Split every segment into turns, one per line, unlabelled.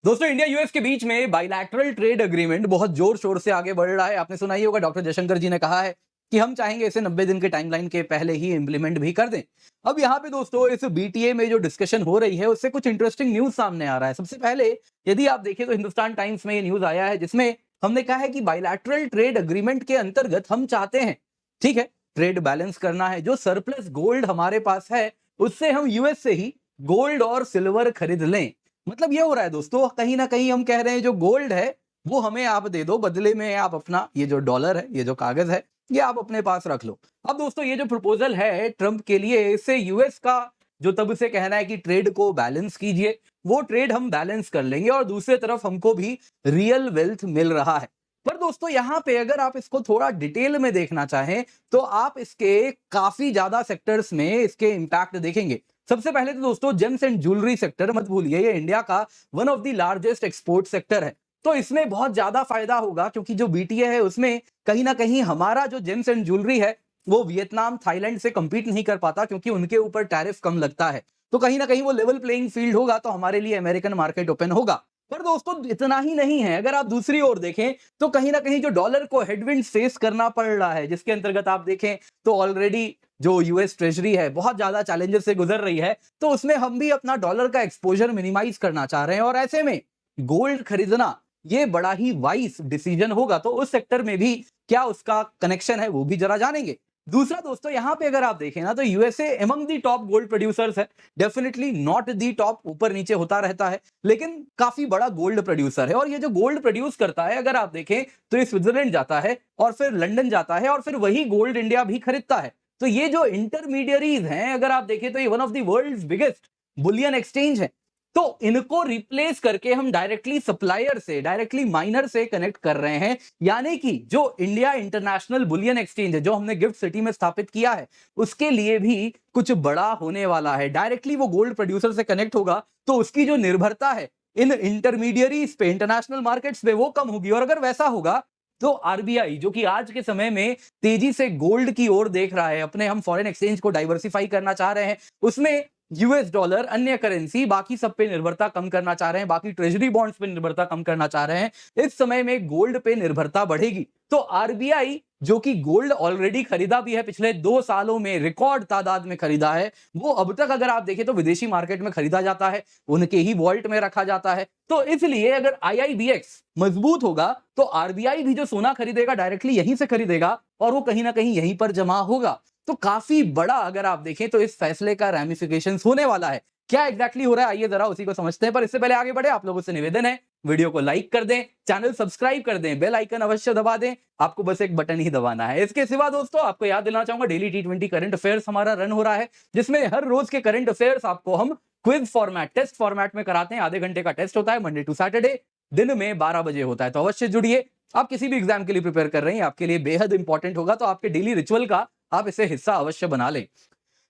दोस्तों India US के बीच में बाइलैटरल ट्रेड एग्रीमेंट बहुत जोर शोर से आगे बढ़ रहा है। आपने सुना ही होगा, डॉक्टर जयशंकर जी ने कहा है कि हम चाहेंगे इसे 90 दिन के टाइमलाइन के पहले ही इंप्लीमेंट भी कर दें। अब यहाँ पे दोस्तों इस बीटीए में जो डिस्कशन हो रही है उससे कुछ इंटरेस्टिंग न्यूज सामने आ रहा है। सबसे पहले यदि आप देखें तो हिंदुस्तान टाइम्स में ये न्यूज आया है जिसमें हमने कहा है कि बाइलैटरल ट्रेड एग्रीमेंट के अंतर्गत हम चाहते हैं, ठीक है, ट्रेड बैलेंस करना है। जो सरप्लस गोल्ड हमारे पास है उससे हम यूएस से ही गोल्ड और सिल्वर खरीद लें। मतलब ये हो रहा है दोस्तों, कहीं ना कहीं हम कह रहे हैं जो गोल्ड है वो हमें आप दे दो, बदले में आप अपना ये जो डॉलर है, ये जो कागज है, ये आप अपने पास रख लो। अब दोस्तों ये जो प्रपोजल है ट्रंप के लिए, इससे यूएस का जो तब से कहना है कि ट्रेड को बैलेंस कीजिए, वो ट्रेड हम बैलेंस कर लेंगे और दूसरी तरफ हमको भी रियल वेल्थ मिल रहा है। पर दोस्तों यहाँ पे अगर आप इसको थोड़ा डिटेल में देखना चाहें तो आप इसके काफी ज्यादा सेक्टर्स में इसके इंपैक्ट देखेंगे। सबसे पहले तो दोस्तों जेम्स एंड ज्वेलरी सेक्टर मत भूलिए, ये इंडिया का one of the largest export sector है। तो इसमें बहुत ज्यादा फायदा होगा क्योंकि जो बीटीए है उसमें कहीं ना कहीं हमारा जो जेम्स एंड ज्वेलरी है वो वियतनाम थाईलैंड से कंपीट नहीं कर पाता क्योंकि उनके ऊपर टैरिफ कम लगता है। तो कहीं ना कहीं वो लेवल प्लेइंग फील्ड होगा, तो हमारे लिए अमेरिकन मार्केट ओपन होगा। पर दोस्तों इतना ही नहीं है, अगर आप दूसरी ओर देखें तो कहीं ना कहीं जो डॉलर को हेडविंड फेस करना पड़ रहा है, जिसके अंतर्गत आप देखें तो ऑलरेडी जो यूएस ट्रेजरी है बहुत ज्यादा चैलेंजेस से गुजर रही है, तो उसमें हम भी अपना डॉलर का एक्सपोजर मिनिमाइज करना चाह रहे हैं और ऐसे में गोल्ड खरीदना ये बड़ा ही वाइस डिसीजन होगा। तो उस सेक्टर में भी क्या उसका कनेक्शन है वो भी जरा जानेंगे। दूसरा दोस्तों यहाँ पे अगर आप देखें ना तो यूएसए एमंग दी टॉप गोल्ड प्रोड्यूसर्स है, डेफिनेटली नॉट दी टॉप, ऊपर नीचे होता रहता है, लेकिन काफी बड़ा गोल्ड प्रोड्यूसर है। और ये जो गोल्ड प्रोड्यूस करता है अगर आप देखें तो ये स्विट्जरलैंड जाता है और फिर लंदन जाता है और फिर वही गोल्ड इंडिया भी खरीदता है। तो ये जो इंटरमीडियरीज हैं अगर आप देखें तो ये one of the world's biggest bullion exchange है। तो इनको रिप्लेस करके हम डायरेक्टली सप्लायर से, डायरेक्टली माइनर से कनेक्ट कर रहे हैं। यानी कि जो इंडिया इंटरनेशनल बुलियन एक्सचेंज है जो हमने गिफ्ट सिटी में स्थापित किया है उसके लिए भी कुछ बड़ा होने वाला है। डायरेक्टली वो गोल्ड प्रोड्यूसर से कनेक्ट होगा तो उसकी जो निर्भरता है इन इंटरमीडियरीज पे, इंटरनेशनल मार्केट्स पे, वो कम होगी। और अगर वैसा होगा तो आरबीआई जो कि आज के समय में तेजी से गोल्ड की ओर देख रहा है, अपने हम फॉरेन एक्सचेंज को डाइवर्सिफाई करना चाह रहे हैं, उसमें यूएस डॉलर, अन्य करेंसी, बाकी सब पे निर्भरता कम करना चाह रहे हैं, बाकी ट्रेजरी बॉन्ड्स पे निर्भरता कम करना चाह रहे हैं, इस समय में गोल्ड पे निर्भरता बढ़ेगी। तो आरबीआई जो कि गोल्ड ऑलरेडी खरीदा भी है, पिछले 2 सालों में रिकॉर्ड तादाद में खरीदा है, वो अब तक अगर आप देखें तो विदेशी मार्केट में खरीदा जाता है, उनके ही वॉल्ट में रखा जाता है। तो इसलिए अगर आईआईबीएक्स मजबूत होगा तो आरबीआई भी जो सोना खरीदेगा डायरेक्टली यहीं से खरीदेगा और वो कहीं ना कहीं यहीं पर जमा होगा। तो काफी बड़ा अगर आप देखें तो इस फैसले का रैमिफिकेशंस होने वाला है। क्या एग्जैक्टली हो रहा है आइए जरा उसी को समझते हैं। पर इससे पहले आगे बढ़े आप लोगों से निवेदन है, वीडियो को लाइक कर दें, चैनल सब्सक्राइब कर दें, बेल आइकन अवश्य दबा दें, आपको बस एक बटन ही दबाना है। इसके सिवा दोस्तों आपको याद दिलाना चाहूंगा डेली T20 करंट अफेयर्स हमारा रन हो रहा है जिसमें हर रोज के करंट अफेयर्स आपको हम क्विज फॉर्मेट, टेस्ट फॉर्मेट में कराते हैं। आधे घंटे का टेस्ट होता है, मंडे टू सैटरडे दिन में 12 बजे होता है। तो अवश्य जुड़िए, आप किसी भी एग्जाम के लिए प्रिपेयर कर रहे हैं, आपके लिए बेहद इंपॉर्टेंट होगा, तो आपके डेली रिचुअल का आप इसे हिस्सा अवश्य बना लें।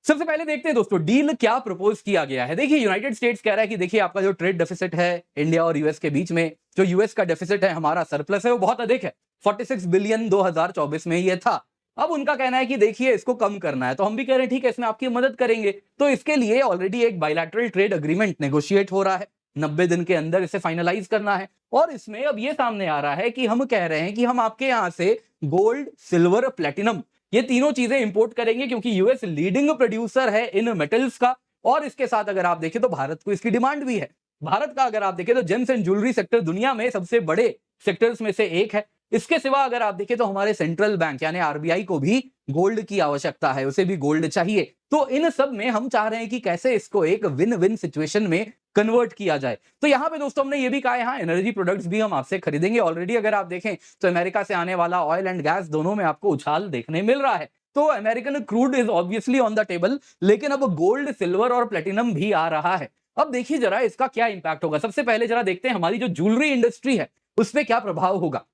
सबसे पहले देखते हैं दोस्तों डील क्या प्रपोज किया गया है। देखिए यूनाइटेड स्टेट्स कह रहा है कि देखिए आपका जो ट्रेड डेफिसिट है इंडिया और यूएस के बीच में, जो यूएस का डेफिसिट है, हमारा सरप्लस है, वो बहुत अधिक है, 46 बिलियन 2024 में ये था। अब उनका कहना है कि देखिए इसको कम करना है, तो हम भी कह रहे हैं ठीक है इसमें आपकी मदद करेंगे। तो इसके लिए ऑलरेडी एक बायलैटरल ट्रेड एग्रीमेंट नेगोशिएट हो रहा है, 90 दिन के अंदर इसे फाइनलाइज करना है। और इसमें अब ये सामने आ रहा है कि हम कह रहे हैं कि हम आपके यहां से गोल्ड, सिल्वर, प्लेटिनम, ये तीनों चीजें इंपोर्ट करेंगे क्योंकि यूएस लीडिंग प्रोड्यूसर है इन मेटल्स का। और इसके साथ अगर आप देखें तो भारत को इसकी डिमांड भी है। भारत का अगर आप देखें तो जेम्स एंड ज्वेलरी सेक्टर दुनिया में सबसे बड़े सेक्टर्स में से एक है। इसके सिवा अगर आप देखें तो हमारे सेंट्रल बैंक यानी आरबीआई को भी गोल्ड की आवश्यकता है, उसे भी गोल्ड चाहिए। तो इन सब में हम चाह रहे हैं कि कैसे इसको एक विन विन सिचुएशन में कन्वर्ट किया जाए। तो यहां पे दोस्तों हमने ये भी कहा है, हाँ एनर्जी प्रोडक्ट्स भी हम आपसे खरीदेंगे। ऑलरेडी अगर आप देखें तो अमेरिका से आने वाला ऑयल एंड गैस दोनों में आपको उछाल देखने मिल रहा है। तो American crude is obviously on the table, लेकिन अब गोल्ड, सिल्वर और प्लेटिनम भी आ रहा है। अब देखिए जरा इसका क्या इंपैक्ट होगा। सबसे पहले जरा देखते हैं हमारी जो ज्वेलरी इंडस्ट्री है उस पर क्या प्रभाव होगा।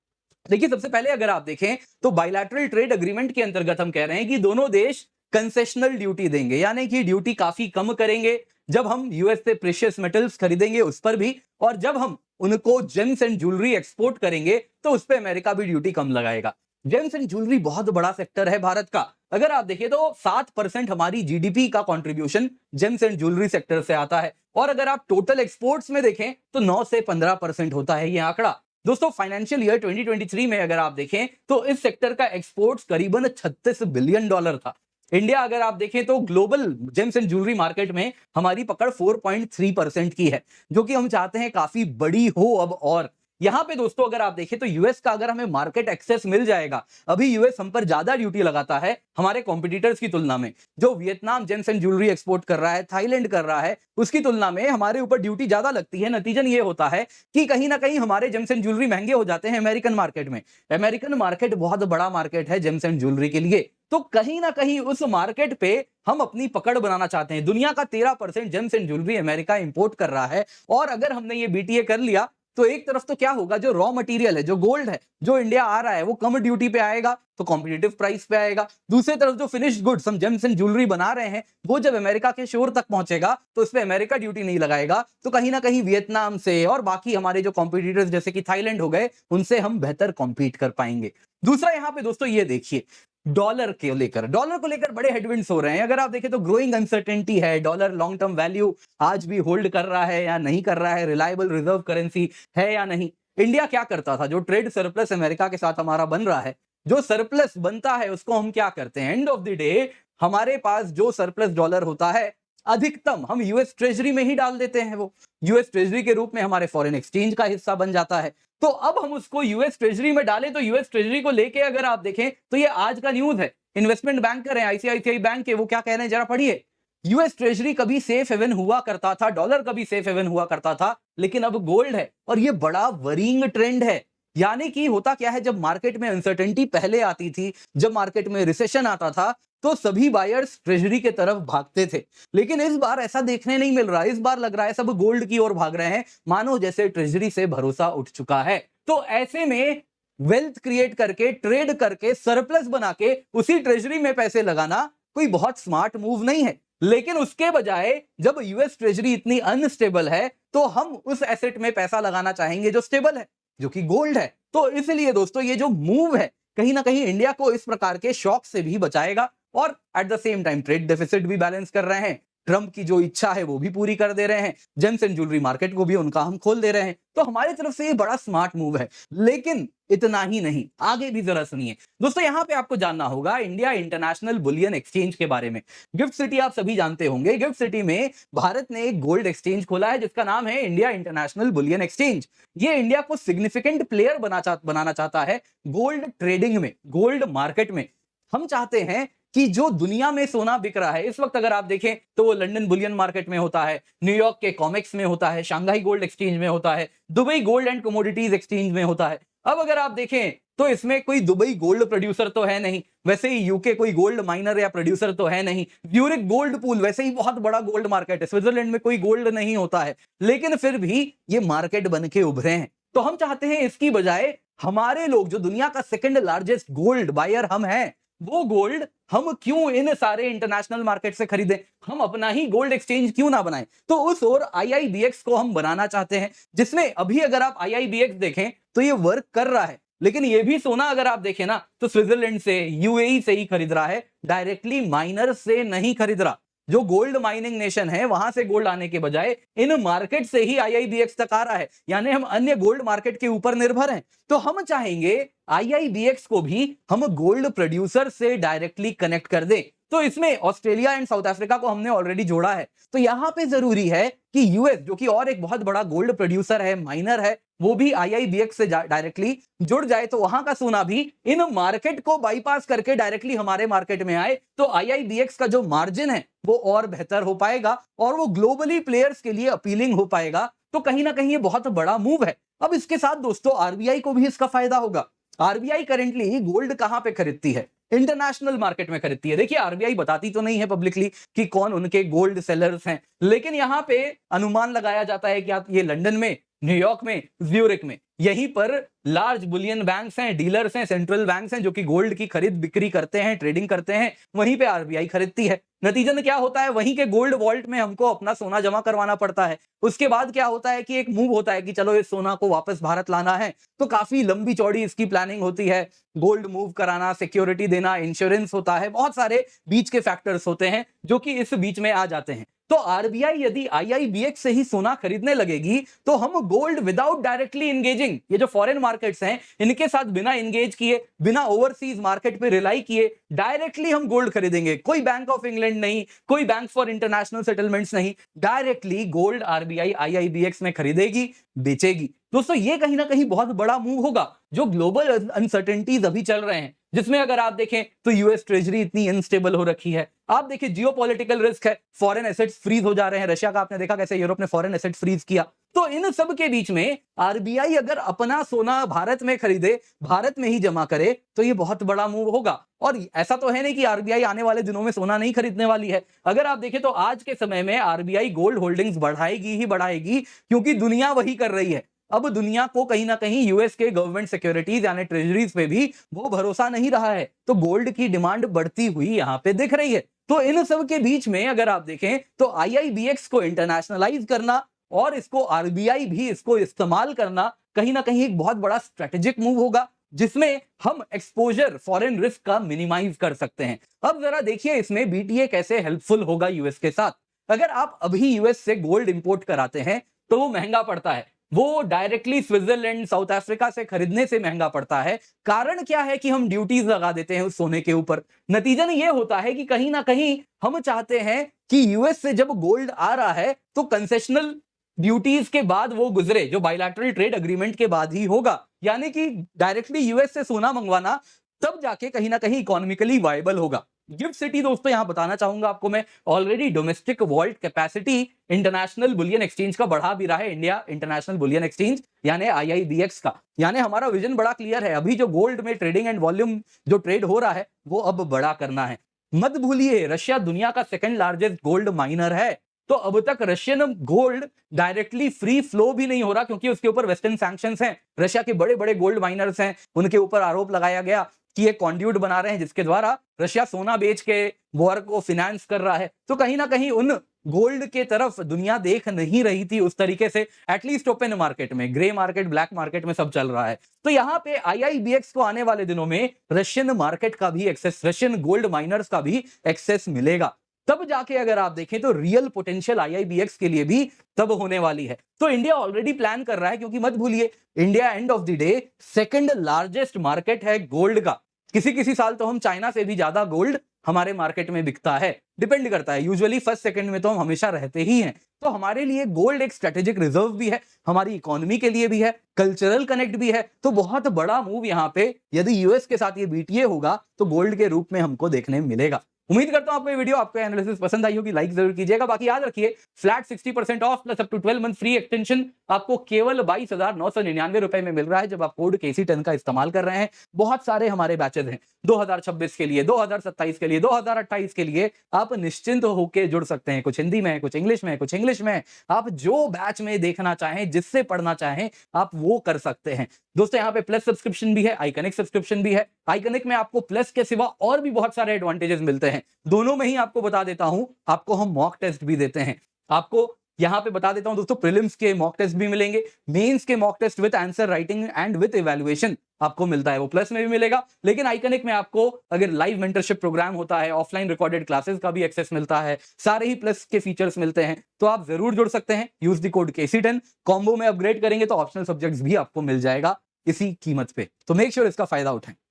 देखिए सबसे पहले अगर आप देखें तो बायलैटरल ट्रेड एग्रीमेंट के अंतर्गत हम कह रहे हैं कि दोनों देश कंसेशनल ड्यूटी देंगे, यानी कि ड्यूटी काफी कम करेंगे जब हम यूएस से प्रेशियस मेटल्स खरीदेंगे उस पर भी, और जब हम उनको जेम्स एंड ज्वेलरी एक्सपोर्ट करेंगे तो उस पर अमेरिका भी ड्यूटी कम लगाएगा। जेम्स एंड ज्वेलरी बहुत बड़ा सेक्टर है भारत का, अगर आप देखिए तो 7% हमारी जीडीपी का contribution James and jewellery sector से आता है, और अगर आप टोटल एक्सपोर्ट्स में देखें तो 9 से 15% होता है ये आंकड़ा। दोस्तों फाइनेंशियल ईयर 2023 में अगर आप देखें तो इस सेक्टर का एक्सपोर्ट्स करीबन 36 बिलियन डॉलर था। इंडिया अगर आप देखें तो global James and jewellery market में हमारी पकड़ 4.3% की है, जो कि हम चाहते हैं काफी बड़ी हो अब। और यहां पे दोस्तों अगर आप देखें तो यूएस का अगर हमें मार्केट एक्सेस मिल जाएगा, अभी यूएस हम पर ज्यादा ड्यूटी लगाता है हमारे कॉम्पिटिटर्स की तुलना में। जो Vietnam James and jewellery export कर रहा है, थाईलैंड कर रहा है, उसकी तुलना में हमारे ऊपर ड्यूटी ज्यादा लगती है। नतीजन ये होता है कि कहीं ना कहीं हमारे जेम्स एंड ज्वेलरी महंगे हो जाते हैं अमेरिकन मार्केट में। अमेरिकन मार्केट बहुत बड़ा मार्केट है जेम्स एंड ज्वेलरी के लिए, तो कहीं ना कहीं उस मार्केट पे हम अपनी पकड़ बनाना चाहते हैं। दुनिया का 13% James and jewellery America import कर रहा है, और अगर हमने ये बीटीए कर लिया तो एक तरफ तो क्या होगा, जो रॉ मटेरियल है, जो गोल्ड है, जो इंडिया आ रहा है, वो कम ड्यूटी पे आएगा तो कॉम्पिटिटिव प्राइस पे आएगा। दूसरी तरफ जो फिनिश्ड गुड्स हम जेम्स एंड ज्वेलरी बना रहे हैं, वो जब अमेरिका के शोर तक पहुंचेगा तो इस पे अमेरिका ड्यूटी नहीं लगाएगा, तो कहीं ना कहीं वियतनाम से और बाकी हमारे जो कॉम्पिटिटर्स जैसे कि थाईलैंड हो गए, उनसे हम बेहतर कॉम्पीट कर पाएंगे। दूसरा यहां पे दोस्तों ये देखिए, डॉलर को लेकर बड़े हेडविंड्स हो रहे हैं। अगर आप देखें तो ग्रोइंग अनसर्टेनिटी है, डॉलर लॉन्ग टर्म वैल्यू आज भी होल्ड कर रहा है या नहीं कर रहा है, रिलायबल रिजर्व करेंसी है या नहीं। इंडिया क्या करता था, जो ट्रेड सरप्लस अमेरिका के साथ हमारा बन रहा है, जो सरप्लस बनता है उसको हम क्या करते हैं, एंड ऑफ द डे हमारे पास जो सरप्लस डॉलर होता है अधिकतम हम यूएस ट्रेजरी में ही डाल देते हैं। वो यूएस ट्रेजरी के रूप में हमारे फॉरेन एक्सचेंज का हिस्सा बन जाता है। तो अब हम उसको यूएस ट्रेजरी में डालें तो यूएस ट्रेजरी को लेके अगर आप देखें तो ये आज का न्यूज है, इन्वेस्टमेंट बैंकर है आईसीआईसीआई बैंक के, वो क्या कह रहे हैं जरा पढ़िए। यूएस ट्रेजरी कभी सेफ हेवन हुआ करता था, डॉलर कभी सेफ हेवन हुआ करता था, लेकिन अब गोल्ड है, और ये बड़ा वरीइंग ट्रेंड है। यानी कि होता क्या है, जब मार्केट में अनसर्टेनिटी पहले आती थी, जब मार्केट में रिसेशन आता था, तो सभी बायर्स ट्रेजरी के तरफ भागते थे। लेकिन इस बार ऐसा देखने नहीं मिल रहा, इस बार लग रहा है सब गोल्ड की ओर भाग रहे हैं, मानो जैसे ट्रेजरी से भरोसा उठ चुका है। तो ऐसे में वेल्थ क्रिएट करके, ट्रेड करके, सरप्लस बना के उसी ट्रेजरी में पैसे लगाना कोई बहुत स्मार्ट मूव नहीं है। लेकिन उसके बजाय जब यूएस ट्रेजरी इतनी अनस्टेबल है, तो हम उस एसेट में पैसा लगाना चाहेंगे जो स्टेबल है, जो कि गोल्ड है। तो इसलिए दोस्तों ये जो मूव है कहीं ना कहीं इंडिया को इस प्रकार के शॉक से भी बचाएगा, और at the same time trade deficit भी बैलेंस कर रहे हैं, ट्रंप की जो इच्छा है वो भी पूरी कर दे रहे हैं, जेम्स एंड ज्वेलरी मार्केट को भी उनका हम खोल दे रहे हैं। तो हमारी तरफ से ये बड़ा स्मार्ट मूव है। लेकिन इतना ही नहीं, आगे भी जरा सुनिए दोस्तों। यहां पे आपको जानना होगा इंडिया इंटरनेशनल बुलियन एक्सचेंज के बारे में। गिफ्ट सिटी आप सभी जानते होंगे, गिफ्ट सिटी में भारत ने एक गोल्ड एक्सचेंज खोला है जिसका नाम है इंडिया इंटरनेशनल बुलियन एक्सचेंज। ये इंडिया को सिग्निफिकेंट प्लेयर बनाना चाहता है गोल्ड ट्रेडिंग में, गोल्ड मार्केट में। हम चाहते हैं कि जो दुनिया में सोना बिक रहा है इस वक्त, अगर आप देखें तो वो लंदन बुलियन मार्केट में होता है, न्यूयॉर्क के कॉमेक्स में होता है, शंघाई गोल्ड एक्सचेंज में होता है, Dubai gold and commodities exchange में होता है। अब अगर आप देखें तो इसमें कोई दुबई गोल्ड प्रोड्यूसर तो है नहीं, वैसे ही यूके कोई गोल्ड माइनर या प्रोड्यूसर तो है नहीं, ज्यूरिक गोल्ड पूल वैसे ही बहुत बड़ा गोल्ड मार्केट है, स्विट्जरलैंड में कोई गोल्ड नहीं होता है, लेकिन फिर भी ये मार्केट बन के उभरे हैं। तो हम चाहते हैं इसकी बजाय हमारे लोग, जो दुनिया का सेकंड लार्जेस्ट गोल्ड बायर हम हैं, वो गोल्ड हम क्यों इन सारे इंटरनेशनल मार्केट से खरीदें, हम अपना ही गोल्ड एक्सचेंज क्यों ना बनाएं। तो उस ओर आईआईबीएक्स को हम बनाना चाहते हैं, जिसमें अभी अगर आप आईआईबीएक्स देखें तो ये वर्क कर रहा है। लेकिन ये भी सोना अगर आप देखें ना तो स्विट्जरलैंड से, यूएई से ही खरीद रहा है, डायरेक्टली माइनर से नहीं खरीद रहा। जो गोल्ड माइनिंग नेशन है वहां से गोल्ड आने के बजाय इन मार्केट से ही आईआईबीएक्स तक आ रहा है, यानी हम अन्य गोल्ड मार्केट के ऊपर निर्भर हैं। तो हम चाहेंगे आईआईबीएक्स को भी हम गोल्ड प्रोड्यूसर से डायरेक्टली कनेक्ट कर दें। तो इसमें ऑस्ट्रेलिया एंड साउथ अफ्रीका को हमने ऑलरेडी जोड़ा है। तो यहां पे जरूरी है कि यूएस, जो कि और एक बहुत बड़ा गोल्ड प्रोड्यूसर है, माइनर है, वो भी आईआईबीएक्स से डायरेक्टली जुड़ जाए, तो वहां का सोना भी इन मार्केट को बाईपास करके डायरेक्टली हमारे मार्केट में आए, तो आईआईबीएक्स का जो मार्जिन है वो और बेहतर हो पाएगा और वो ग्लोबली प्लेयर्स के लिए अपीलिंग हो पाएगा। तो कहीं ना कहीं ये बहुत बड़ा मूव है। अब इसके साथ दोस्तों आरबीआई को भी इसका फायदा होगा। आरबीआई करेंटली गोल्ड कहां पे खरीदती है, इंटरनेशनल मार्केट में खरीदती है। देखिए आरबीआई बताती तो नहीं है पब्लिकली कि कौन उनके गोल्ड सेलर्स हैं, लेकिन यहां पे अनुमान लगाया जाता है कि आप ये लंदन में, न्यूयॉर्क में, ज्यूरिक में, यहीं पर लार्ज बुलियन बैंक्स हैं, डीलर्स हैं, सेंट्रल बैंक्स हैं जो कि गोल्ड की खरीद बिक्री करते हैं, ट्रेडिंग करते हैं, वहीं पे आरबीआई खरीदती है। नतीजन क्या होता है, वहीं के गोल्ड वॉल्ट में हमको अपना सोना जमा करवाना पड़ता है। उसके बाद क्या होता है कि एक मूव होता है कि चलो इस सोना को वापस भारत लाना है, तो काफी लंबी चौड़ी इसकी प्लानिंग होती है। गोल्ड मूव कराना, सिक्योरिटी देना, इंश्योरेंस होता है, बहुत सारे बीच के फैक्टर्स होते हैं जो कि इस बीच में आ जाते हैं। तो आरबीआई यदि आईआईबीएक्स से ही सोना खरीदने लगेगी तो हम गोल्ड विदाउट डायरेक्टली इंगेजिंग, ये जो फॉरेन मार्केट्स हैं इनके साथ बिना इंगेज किए, बिना ओवरसीज मार्केट पे रिलाई किए डायरेक्टली हम गोल्ड खरीदेंगे। कोई बैंक ऑफ इंग्लैंड नहीं, कोई बैंक फॉर इंटरनेशनल सेटलमेंट्स नहीं, डायरेक्टली गोल्ड आरबीआई आईआईबीएक्स में खरीदेगी, बेचेगी। दोस्तों ये कहीं ना कहीं बहुत बड़ा मूव होगा। जो ग्लोबल अनसर्टेनिटीज अभी चल रहे हैं, जिसमें अगर आप देखें तो यूएस ट्रेजरी इतनी अनस्टेबल हो रखी है, आप देखिए जियोपॉलिटिकल रिस्क है, फॉरेन एसेट्स फ्रीज हो जा रहे हैं। रशिया का आपने देखा कैसे यूरोप ने फॉरेन एसेट्स फ्रीज किया। तो इन सब के बीच में आरबीआई अगर अपना सोना भारत में खरीदे, भारत में ही जमा करे, तो ये बहुत बड़ा मूव होगा। और ऐसा तो है नहीं कि आरबीआई आने वाले दिनों में सोना नहीं खरीदने वाली है। अगर आप देखें तो आज के समय में आरबीआई गोल्ड होल्डिंग्स बढ़ाएगी ही बढ़ाएगी, क्योंकि दुनिया वही कर रही है। अब दुनिया को कहीं ना कहीं यूएस के गवर्नमेंट सिक्योरिटीज यानी ट्रेजरीज पे भी वो भरोसा नहीं रहा है, तो गोल्ड की डिमांड बढ़ती हुई यहां पे दिख रही है। तो इन सब के बीच में अगर आप देखें तो आईआईबीएक्स को इंटरनेशनलाइज करना और इसको आरबीआई भी इसको इस्तेमाल करना कहीं ना कहीं एक बहुत बड़ा स्ट्रेटेजिक मूव होगा, जिसमें हम एक्सपोजर फॉरेन रिस्क का मिनिमाइज कर सकते हैं। अब जरा देखिए इसमें बीटीए कैसे हेल्पफुल होगा यूएस के साथ। अगर आप अभी यूएस से गोल्ड इंपोर्ट कराते हैं तो वो महंगा पड़ता है, वो डायरेक्टली स्विट्जरलैंड, साउथ अफ्रीका से खरीदने से महंगा पड़ता है। कारण क्या है कि हम ड्यूटीज लगा देते हैं उस सोने के ऊपर। नतीजन ये होता है कि कहीं ना कहीं हम चाहते हैं कि यूएस से जब गोल्ड आ रहा है तो कंसेशनल ड्यूटीज के बाद वो गुजरे, जो बायलैटरल ट्रेड अग्रीमेंट के बाद ही होगा। यानी कि डायरेक्टली यूएस से सोना मंगवाना तब जाके कहीं ना कहीं इकोनॉमिकली वायबल होगा। गिफ्ट सिटी दोस्तों यहां बताना चाहूंगा आपको मैं, already domestic vault capacity international bullion exchange का बढ़ा भी रहा है, इंडिया इंटरनेशनल बुलियन एक्सचेंज यानी आईआईबीएक्स का। यानी हमारा विजन बड़ा क्लियर है, अभी जो गोल्ड में ट्रेडिंग एंड वॉल्यूम जो ट्रेड हो रहा है वो अब बड़ा करना है। मत भूलिए रशिया दुनिया का सेकंड लार्जेस्ट गोल्ड माइनर है, तो अब तक Russian gold directly free flow भी नहीं हो रहा, क्योंकि उसके ऊपर वेस्टर्न सैंक्शंस हैं। रशिया के बड़े बड़े गोल्ड माइनर्स हैं, उनके ऊपर आरोप लगाया गया कि ये कॉन्ड्यूट बना रहे हैं जिसके द्वारा रशिया सोना बेच के वॉर को फिनेंस कर रहा है। तो कहीं ना कहीं उन गोल्ड के तरफ दुनिया देख नहीं रही थी उस तरीके से, एटलीस्ट ओपन मार्केट में। ग्रे मार्केट, ब्लैक मार्केट में सब चल रहा है। तो यहाँ पे आईआईबीएक्स को आने वाले दिनों में रशियन मार्केट का भी एक्सेस, रशियन गोल्ड माइनर्स का भी एक्सेस मिलेगा। तब जाके अगर आप देखें तो रियल पोटेंशियल आईआईबीएक्स के लिए भी तब होने वाली है। तो इंडिया ऑलरेडी प्लान कर रहा है, क्योंकि मत भूलिए India end of the day second largest market है गोल्ड का। किसी किसी साल तो हम चाइना से भी ज्यादा गोल्ड हमारे मार्केट में बिकता है, डिपेंड करता है। यूजुअली फर्स्ट सेकंड में तो हम हमेशा रहते ही हैं। तो हमारे लिए गोल्ड एक स्ट्रेटेजिक रिजर्व भी है, हमारी इकोनॉमी के लिए भी है, कल्चरल कनेक्ट भी है। तो बहुत बड़ा मूव यहाँ पे यदि यूएस के साथ ये बीटीए होगा तो गोल्ड के रूप में हमको देखने मिलेगा। उम्मीद करता हूं आपको ये वीडियो, आपको एनालिसिस पसंद आई होगी। लाइक जरूर कीजिएगा। बाकी याद रखिए flat 60% off plus up to 12 month free extension आपको केवल 22,999 रुपए में मिल रहा है जब आप कोड KC10 का इस्तेमाल कर रहे हैं। बहुत सारे हमारे बैचेज हैं 2026 के लिए, 2027 के लिए, 2028 के लिए। आप निश्चिंत होकर जुड़ सकते हैं, कुछ हिंदी में, कुछ इंग्लिश में, कुछ इंग्लिश में। आप जो बैच में देखना चाहें, जिससे पढ़ना चाहें, आप वो कर सकते हैं। दोस्तों यहाँ पे प्लस सब्सक्रिप्शन भी है, आइकनिक सब्सक्रिप्शन भी है। आइकनिक में आपको प्लस के सिवा और भी बहुत सारे एडवांटेजेस मिलते हैं। दोनों में ही आपको बता देता हूं, आपको हम मॉक टेस्ट भी देते हैं। आपको यहां पे बता देता हूं दोस्तों, प्रीलिम्स के मॉक टेस्ट भी मिलेंगे, मेंस के mock test with answer writing and with evaluation आपको मिलता है, वो प्लस में भी मिलेगा। लेकिन आइकनिक में आपको अगर लाइव मेंटरशिप प्रोग्राम होता है, ऑफलाइन रिकॉर्डेड क्लासेस का भी एक्सेस मिलता है, सारे ही प्लस के फीचर्स मिलते हैं। तो आप जरूर जुड़ सकते हैं। Use the code KC10। Combo में अपग्रेड करेंगे तो ऑप्शनल सब्जेक्ट्स भी आपको मिल जाएगा इसी कीमत पे। तो मेक श्योर इसका फायदा उठाएं।